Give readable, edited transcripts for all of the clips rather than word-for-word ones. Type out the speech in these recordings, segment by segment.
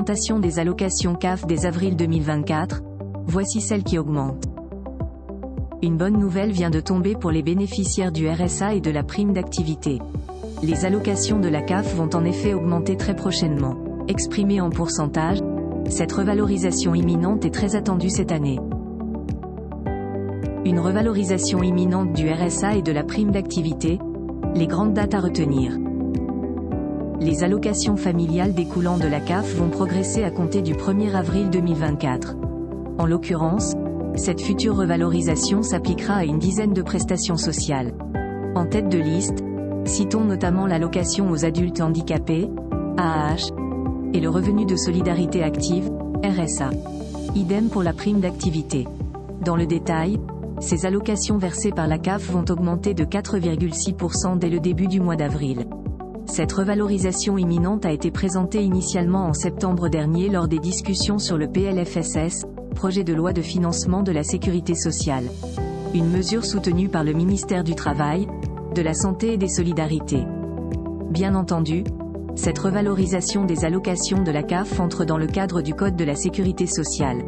Augmentation des allocations CAF dès avril 2024, voici celles qui augmentent. Une bonne nouvelle vient de tomber pour les bénéficiaires du RSA et de la prime d'activité. Les allocations de la CAF vont en effet augmenter très prochainement. Exprimée en pourcentage, cette revalorisation imminente est très attendue cette année. Une revalorisation imminente du RSA et de la prime d'activité, les grandes dates à retenir. Les allocations familiales découlant de la CAF vont progresser à compter du 1er avril 2024. En l'occurrence, cette future revalorisation s'appliquera à une dizaine de prestations sociales. En tête de liste, citons notamment l'allocation aux adultes handicapés, AAH, et le revenu de solidarité active, RSA. Idem pour la prime d'activité. Dans le détail, ces allocations versées par la CAF vont augmenter de 4,6% dès le début du mois d'avril. Cette revalorisation imminente a été présentée initialement en septembre dernier lors des discussions sur le PLFSS, projet de loi de financement de la sécurité sociale. Une mesure soutenue par le ministère du Travail, de la Santé et des Solidarités. Bien entendu, cette revalorisation des allocations de la CAF entre dans le cadre du Code de la sécurité sociale.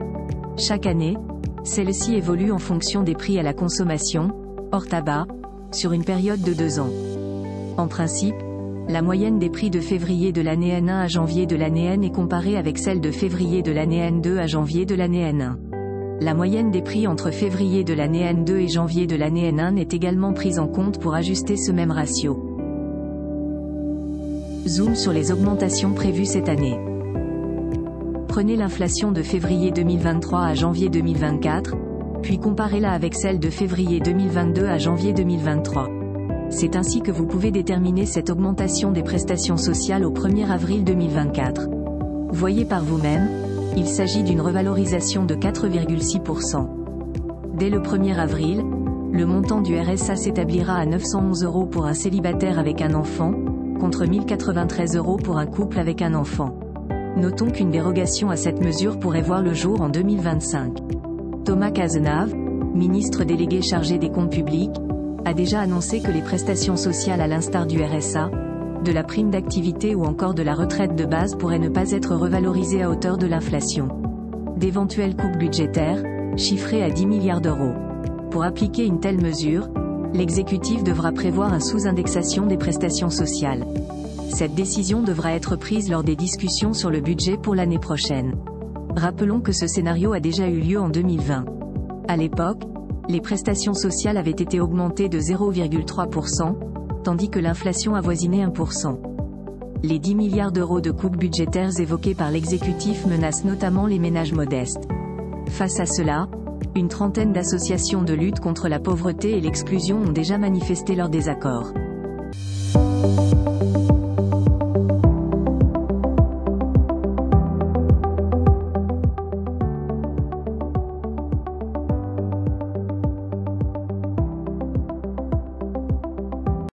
Chaque année, celle-ci évolue en fonction des prix à la consommation, hors tabac, sur une période de 2 ans. En principe, la moyenne des prix de février de l'année N1 à janvier de l'année N est comparée avec celle de février de l'année N2 à janvier de l'année N1. La moyenne des prix entre février de l'année N2 et janvier de l'année N1 est également prise en compte pour ajuster ce même ratio. Zoom sur les augmentations prévues cette année. Prenez l'inflation de février 2023 à janvier 2024, puis comparez-la avec celle de février 2022 à janvier 2023. C'est ainsi que vous pouvez déterminer cette augmentation des prestations sociales au 1er avril 2024. Voyez par vous-même, il s'agit d'une revalorisation de 4,6%. Dès le 1er avril, le montant du RSA s'établira à 911 € pour un célibataire avec un enfant, contre 1093 € pour un couple avec un enfant. Notons qu'une dérogation à cette mesure pourrait voir le jour en 2025. Thomas Cazenave, ministre délégué chargé des comptes publics, a déjà annoncé que les prestations sociales à l'instar du RSA, de la prime d'activité ou encore de la retraite de base pourraient ne pas être revalorisées à hauteur de l'inflation. D'éventuelles coupes budgétaires, chiffrées à 10 milliards d'euros. Pour appliquer une telle mesure, l'exécutif devra prévoir un sous-indexation des prestations sociales. Cette décision devra être prise lors des discussions sur le budget pour l'année prochaine. Rappelons que ce scénario a déjà eu lieu en 2020. À l'époque, les prestations sociales avaient été augmentées de 0,3%, tandis que l'inflation avoisinait 1%. Les 10 milliards d'euros de coupes budgétaires évoquées par l'exécutif menacent notamment les ménages modestes. Face à cela, une trentaine d'associations de lutte contre la pauvreté et l'exclusion ont déjà manifesté leur désaccord.